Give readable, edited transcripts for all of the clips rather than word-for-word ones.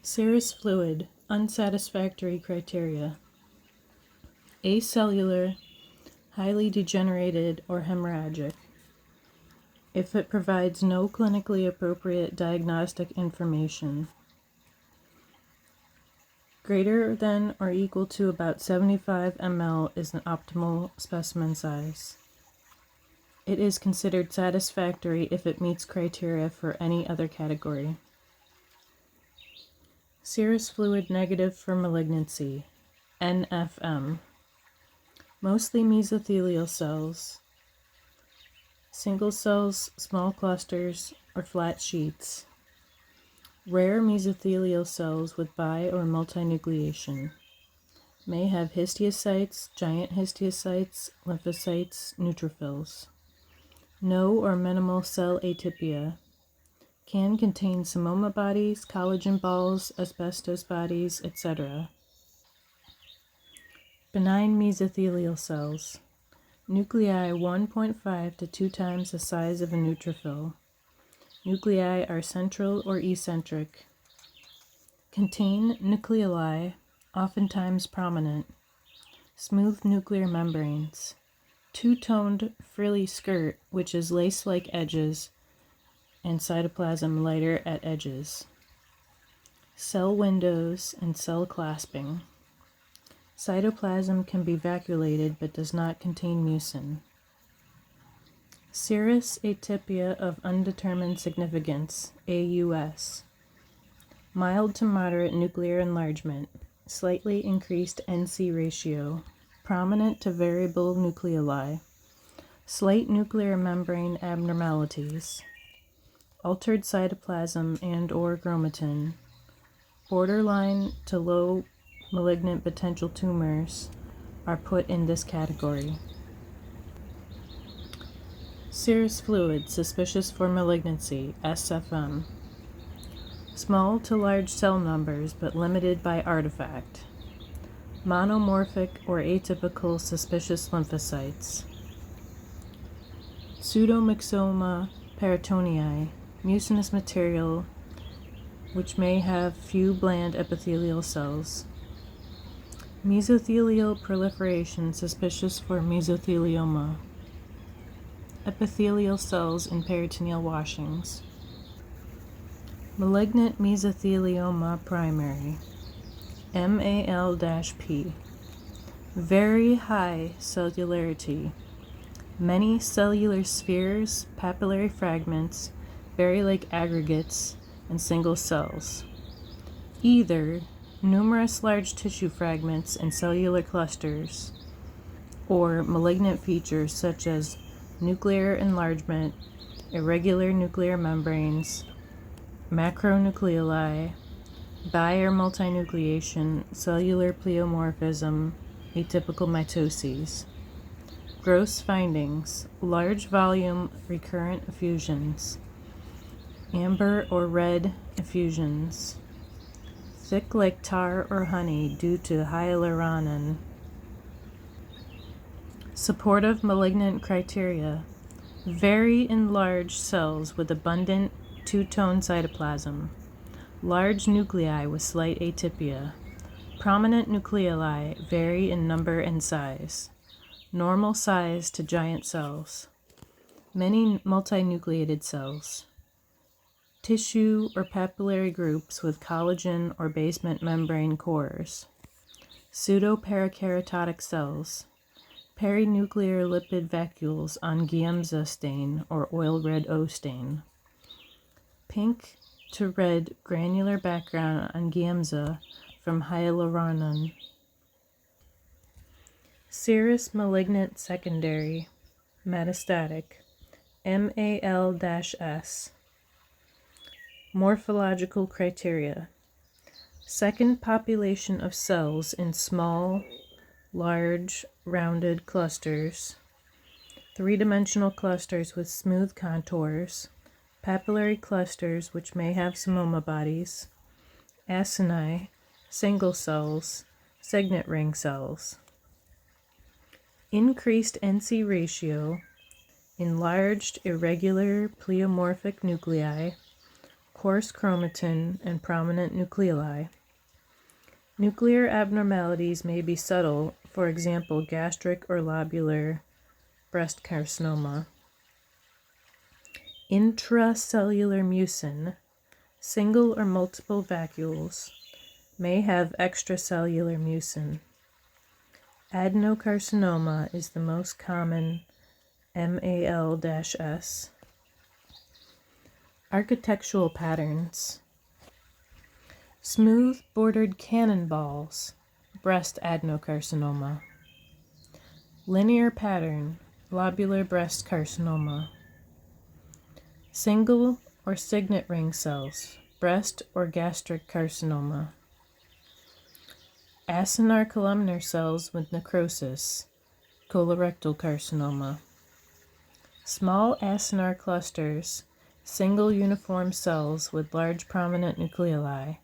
Serous fluid, unsatisfactory criteria. Acellular, highly degenerated or hemorrhagic. If it provides no clinically appropriate diagnostic information. Greater than or equal to about 75 ml is an optimal specimen size. It is considered satisfactory if it meets criteria for any other category. Serous fluid negative for malignancy, NFM. Mostly mesothelial cells, single cells, small clusters, or flat sheets. Rare mesothelial cells with bi- or multinucleation. May have histiocytes, giant histiocytes, lymphocytes, neutrophils. No or minimal cell atypia. Can contain pneumoma bodies, collagen balls, asbestos bodies, etc. Benign mesothelial cells. Nuclei 1.5 to 2 times the size of a neutrophil. Nuclei are central or eccentric. Contain nucleoli, oftentimes prominent. Smooth nuclear membranes. Two-toned frilly skirt, which is lace-like edges, and cytoplasm lighter at edges. Cell windows and cell clasping. Cytoplasm can be vacuolated but does not contain mucin. Serous atypia of undetermined significance, AUS. Mild to moderate nuclear enlargement, slightly increased NC ratio, prominent to variable nucleoli, slight nuclear membrane abnormalities, altered cytoplasm and/or chromatin, borderline to low malignant potential tumors are put in this category. Serous fluid suspicious for malignancy, SFM. Small to large cell numbers but limited by artifact. Monomorphic or atypical suspicious lymphocytes. Pseudomyxoma peritonei, mucinous material which may have few bland epithelial cells. Mesothelial proliferation suspicious for mesothelioma. Epithelial cells in peritoneal washings. Malignant mesothelioma primary, MAL-P. Very high cellularity. Many cellular spheres, papillary fragments, berry-like aggregates, and single cells. Either numerous large tissue fragments and cellular clusters, or malignant features such as nuclear enlargement, irregular nuclear membranes, macronucleoli, bi- or multinucleation, cellular pleomorphism, atypical mitoses. Gross findings: large volume recurrent effusions, amber or red effusions, thick like tar or honey due to hyaluronan. Supportive malignant criteria: very enlarged cells with abundant two-tone cytoplasm, large nuclei with slight atypia, prominent nucleoli vary in number and size, normal size to giant cells, many multinucleated cells, tissue or papillary groups with collagen or basement membrane cores, pseudoparakeratotic cells, perinuclear lipid vacuoles on Giemsa stain or oil red O stain, pink to red granular background on Giemsa from hyaluronan. Serous malignant secondary, metastatic, MAL-S. Morphological criteria: second population of cells in small, large, rounded clusters, three-dimensional clusters with smooth contours, papillary clusters which may have pneumoma bodies, acini, single cells, signet ring cells. Increased NC ratio, enlarged irregular pleomorphic nuclei, coarse chromatin, and prominent nucleoli. Nuclear abnormalities may be subtle, for example, gastric or lobular breast carcinoma. Intracellular mucin, single or multiple vacuoles, may have extracellular mucin. Adenocarcinoma is the most common MAL-S. Architectural patterns. Smooth bordered cannonballs, breast adenocarcinoma. Linear pattern, lobular breast carcinoma. Single or signet ring cells, breast or gastric carcinoma. Acinar columnar cells with necrosis, colorectal carcinoma. Small acinar clusters, single uniform cells with large prominent nucleoli,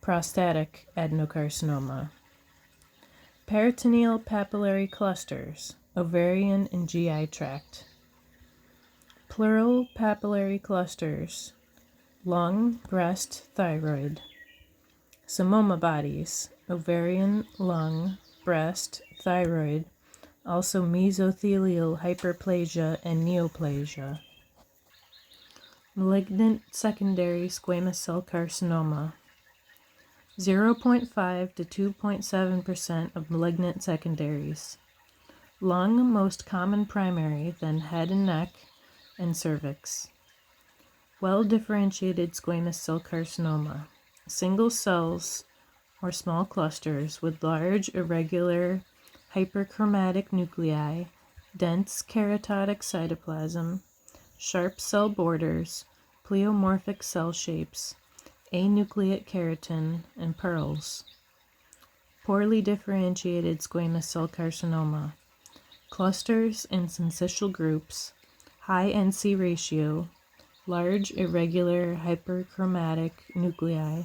prostatic adenocarcinoma. Peritoneal papillary clusters, ovarian and GI tract. Pleural papillary clusters, lung, breast, thyroid. Pneumoma bodies, ovarian, lung, breast, thyroid, also mesothelial hyperplasia and neoplasia. Malignant secondary squamous cell carcinoma. 0.5 to 2.7% of malignant secondaries. Lung most common primary, then head and neck, and cervix. Well-differentiated squamous cell carcinoma. Single cells or small clusters with large, irregular, hyperchromatic nuclei, dense keratotic cytoplasm, sharp cell borders, pleomorphic cell shapes, anucleate keratin, and pearls. Poorly differentiated squamous cell carcinoma. Clusters and syncytial groups, high NC ratio, large, irregular, hyperchromatic nuclei,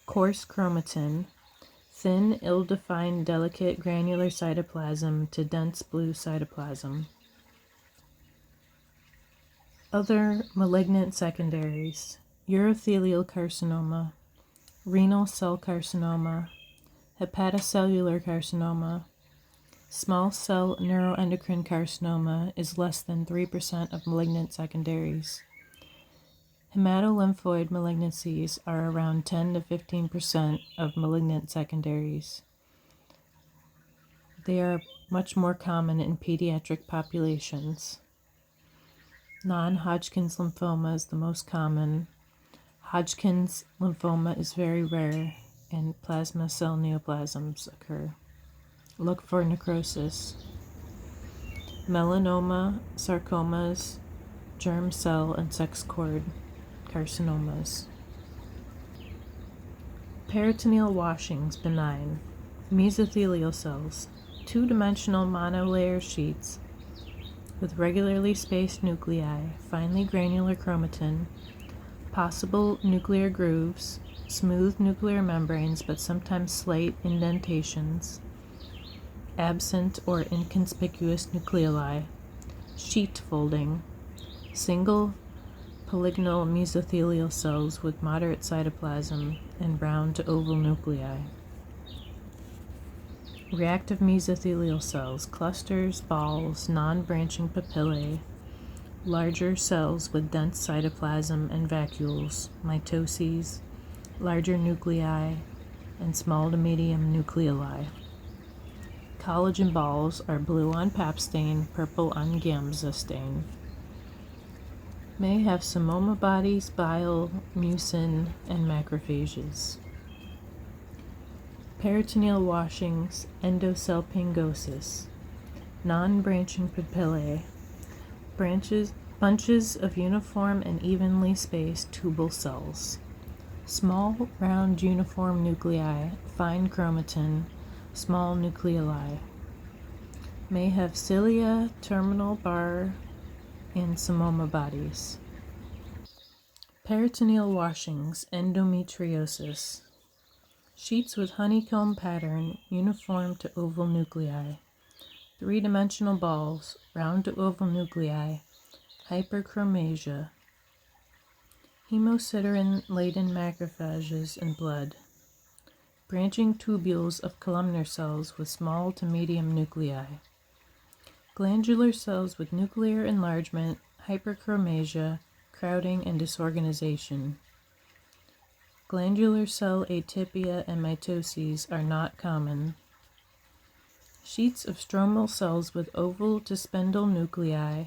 coarse chromatin, thin, ill-defined, delicate granular cytoplasm to dense blue cytoplasm. Other malignant secondaries: urothelial carcinoma, renal cell carcinoma, hepatocellular carcinoma. Small cell neuroendocrine carcinoma is less than 3% of malignant secondaries. Hematolymphoid malignancies are around 10 to 15% of malignant secondaries. They are much more common in pediatric populations. Non-Hodgkin's lymphoma is the most common. Hodgkin's lymphoma is very rare, and plasma cell neoplasms occur. Look for necrosis. Melanoma, sarcomas, germ cell, and sex cord carcinomas. Peritoneal washings, benign. Mesothelial cells, two-dimensional monolayer sheets with regularly spaced nuclei, finely granular chromatin, possible nuclear grooves, smooth nuclear membranes but sometimes slight indentations, absent or inconspicuous nucleoli, sheet folding, single polygonal mesothelial cells with moderate cytoplasm and round to oval nuclei. Reactive mesothelial cells, clusters, balls, non-branching papillae, larger cells with dense cytoplasm and vacuoles, mitoses, larger nuclei, and small to medium nucleoli. Collagen balls are blue on pap stain, purple on Gamza stain. May have pneumoma bodies, bile, mucin, and macrophages. Peritoneal washings, endosalpingosis, non-branching papillae, bunches of uniform and evenly spaced tubal cells, small, round, uniform nuclei, fine chromatin, small nucleoli. May have cilia, terminal bar, and pneumoma bodies. Peritoneal washings, endometriosis, sheets with honeycomb pattern, uniform to oval nuclei, three-dimensional balls, round to oval nuclei, hyperchromasia. Hemosiderin-laden macrophages in blood. Branching tubules of columnar cells with small to medium nuclei. Glandular cells with nuclear enlargement, hyperchromasia, crowding, and disorganization. Glandular cell atypia and mitoses are not common. Sheets of stromal cells with oval to spindle nuclei,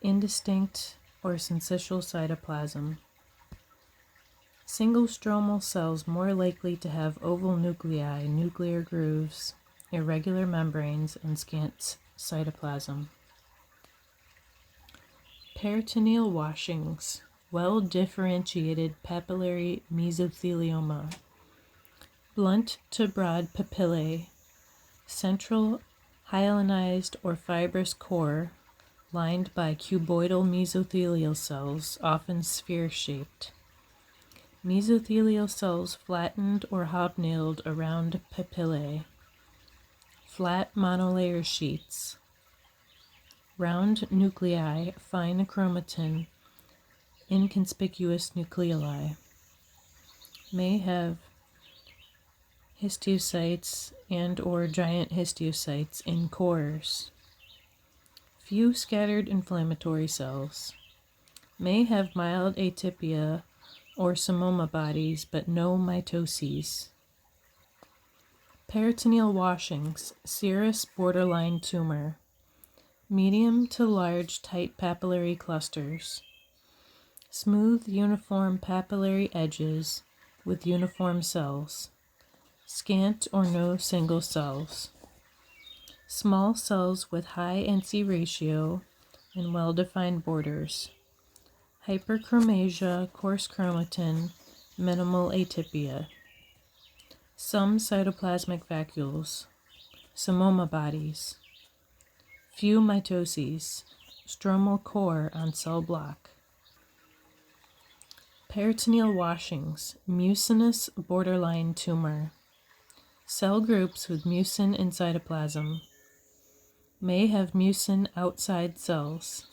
indistinct or syncytial cytoplasm. Single stromal cells more likely to have oval nuclei, nuclear grooves, irregular membranes, and scant cytoplasm. Peritoneal washings, well-differentiated papillary mesothelioma. Blunt to broad papillae, central hyalinized or fibrous core, lined by cuboidal mesothelial cells, often sphere-shaped. Mesothelial cells flattened or hobnailed around papillae. Flat monolayer sheets. Round nuclei, fine chromatin, inconspicuous nucleoli. May have histiocytes and or giant histiocytes in cores. Few scattered inflammatory cells. May have mild atypia or pneumoma bodies, but no mitoses. Peritoneal washings, serous borderline tumor. Medium to large tight papillary clusters. Smooth uniform papillary edges with uniform cells. Scant or no single cells. Small cells with high NC ratio and well-defined borders. Hyperchromasia, coarse chromatin, minimal atypia. Some cytoplasmic vacuoles. Pneumoma bodies. Few mitoses. Stromal core on cell block. Peritoneal washings, mucinous borderline tumor. Cell groups with mucin in cytoplasm. May have mucin outside cells.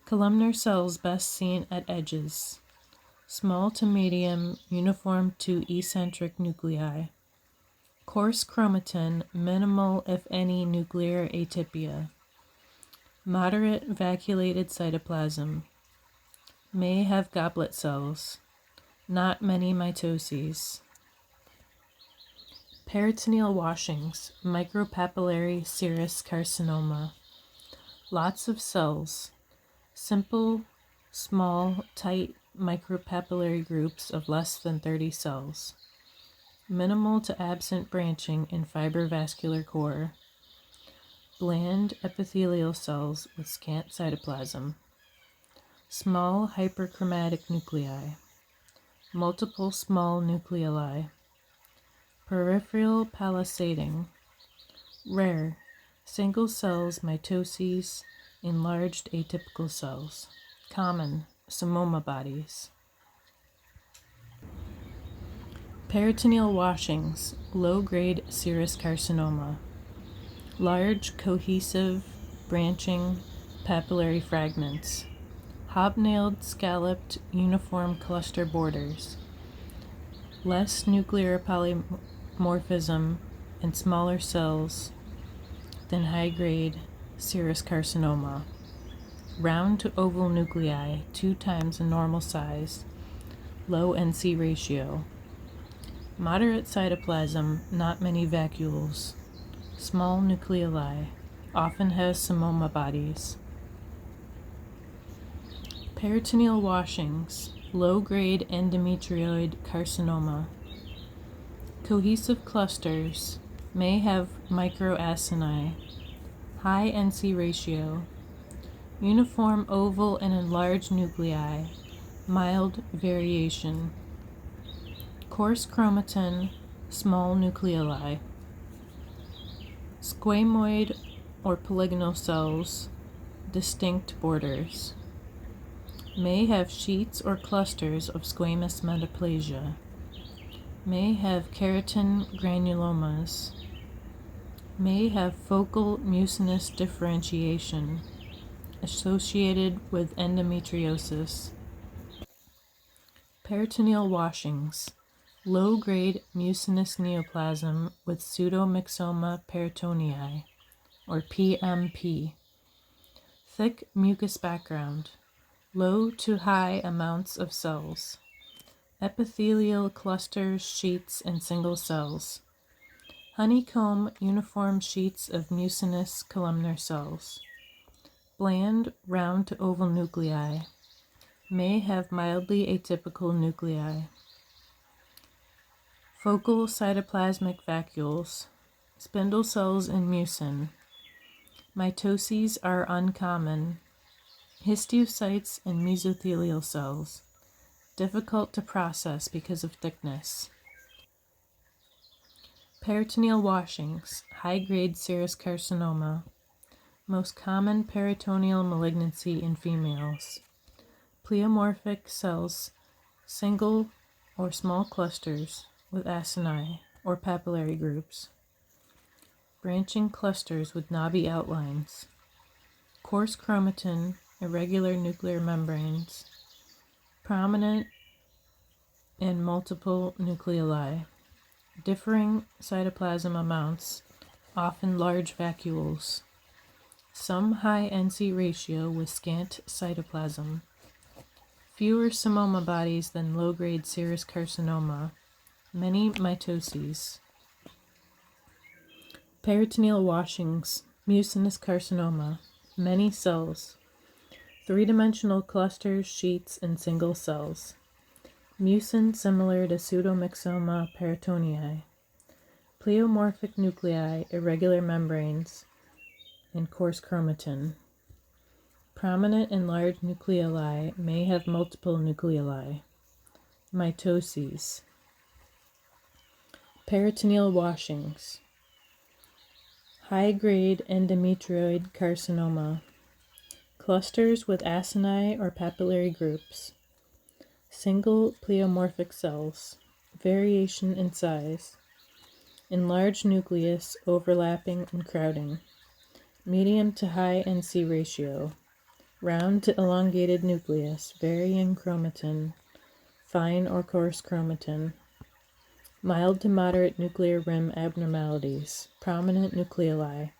Columnar cells best seen at edges. Small to medium, uniform to eccentric nuclei. Coarse chromatin, minimal if any nuclear atypia. Moderate vacuolated cytoplasm. May have goblet cells. Not many mitoses. Peritoneal washings, micropapillary serous carcinoma. Lots of cells. Simple, small, tight micropapillary groups of less than 30 cells. Minimal to absent branching in fibrovascular core. Bland epithelial cells with scant cytoplasm. Small hyperchromatic nuclei. Multiple small nucleoli. Peripheral palisading. Rare. Single cells mitoses. Enlarged atypical cells. Common. Pneumoma bodies. Peritoneal washings. Low-grade serous carcinoma. Large, cohesive, branching, papillary fragments. Hobnailed, scalloped, uniform cluster borders. Less nuclear polymorphism and smaller cells than high-grade serous carcinoma. Round to oval nuclei, 2 times the normal size. Low NC ratio. Moderate cytoplasm, not many vacuoles. Small nucleoli, often has pneumoma bodies. Peritoneal washings, low-grade endometrioid carcinoma. Cohesive clusters, may have microacini. High NC ratio. Uniform oval and enlarged nuclei. Mild variation. Coarse chromatin, small nucleoli. Squamoid or polygonal cells, distinct borders. May have sheets or clusters of squamous metaplasia. May have keratin granulomas. May have focal mucinous differentiation associated with endometriosis. Peritoneal washings. Low-grade mucinous neoplasm with Pseudomyxoma peritonei, or PMP. Thick mucus background. Low to high amounts of cells. Epithelial clusters, sheets, and single cells. Honeycomb uniform sheets of mucinous columnar cells. Bland, round to oval nuclei. May have mildly atypical nuclei. Focal cytoplasmic vacuoles. Spindle cells in mucin. Mitoses are uncommon. Histiocytes and mesothelial cells. Difficult to process because of thickness. Peritoneal washings. High-grade serous carcinoma. Most common peritoneal malignancy in females. Pleomorphic cells, single or small clusters with acini or papillary groups. Branching clusters with knobby outlines. Coarse chromatin, irregular nuclear membranes. Prominent and multiple nucleoli. Differing cytoplasm amounts, often large vacuoles. Some high NC ratio with scant cytoplasm. Fewer psammoma bodies than low-grade serous carcinoma. Many mitoses. Peritoneal washings. Mucinous carcinoma. Many cells. Three-dimensional clusters, sheets, and single cells. Mucin similar to Pseudomyxoma peritonei. Pleomorphic nuclei, irregular membranes, and coarse chromatin. Prominent and large nucleoli may have multiple nucleoli. Mitoses. Peritoneal washings. High-grade endometrioid carcinoma. Clusters with acini or papillary groups. Single pleomorphic cells. Variation in size. Enlarged nucleus overlapping and crowding. Medium to high NC ratio. Round to elongated nucleus, varying chromatin. Fine or coarse chromatin. Mild to moderate nuclear rim abnormalities. Prominent nucleoli.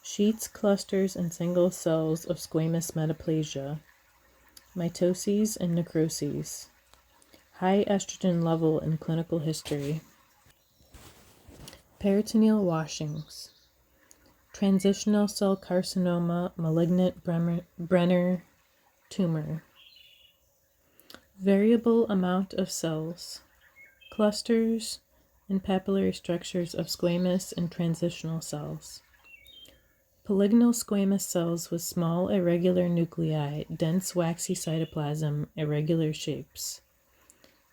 Sheets, clusters, and single cells of squamous metaplasia. Mitoses and necroses. High estrogen level in clinical history. Peritoneal washings. Transitional cell carcinoma, malignant Brennar tumor. Variable amount of cells. Clusters and papillary structures of squamous and transitional cells. Polygonal squamous cells with small irregular nuclei, dense waxy cytoplasm, irregular shapes.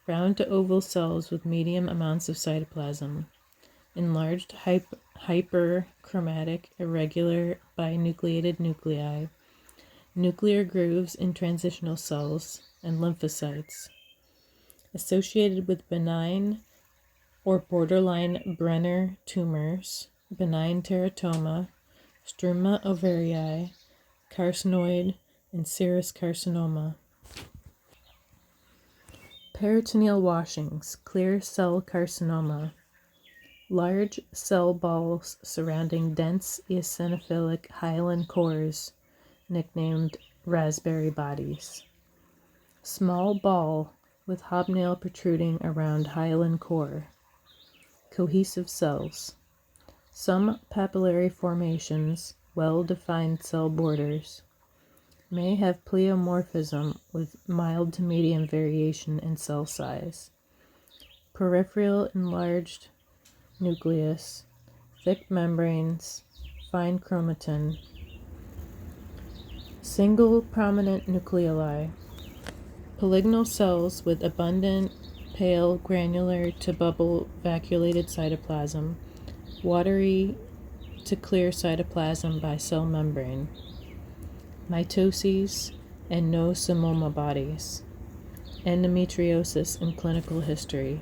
Round to oval cells with medium amounts of cytoplasm. Enlarged hyperchromatic, irregular binucleated nuclei. Nuclear grooves in transitional cells and lymphocytes. Associated with benign or borderline Brennar tumors, benign teratoma, struma ovarii, carcinoid, and serous carcinoma. Peritoneal washings, clear cell carcinoma. Large cell balls surrounding dense eosinophilic hyaline cores, nicknamed raspberry bodies. Small ball with hobnail protruding around hyaline core. Cohesive cells. Some papillary formations, well-defined cell borders. May have pleomorphism with mild to medium variation in cell size. Peripheral enlarged nucleus, thick membranes, fine chromatin. Single prominent nucleoli. Polygonal cells with abundant, pale, granular to bubble vacuolated cytoplasm, watery to clear cytoplasm by cell membrane. Mitoses and no psammoma bodies. Endometriosis in clinical history.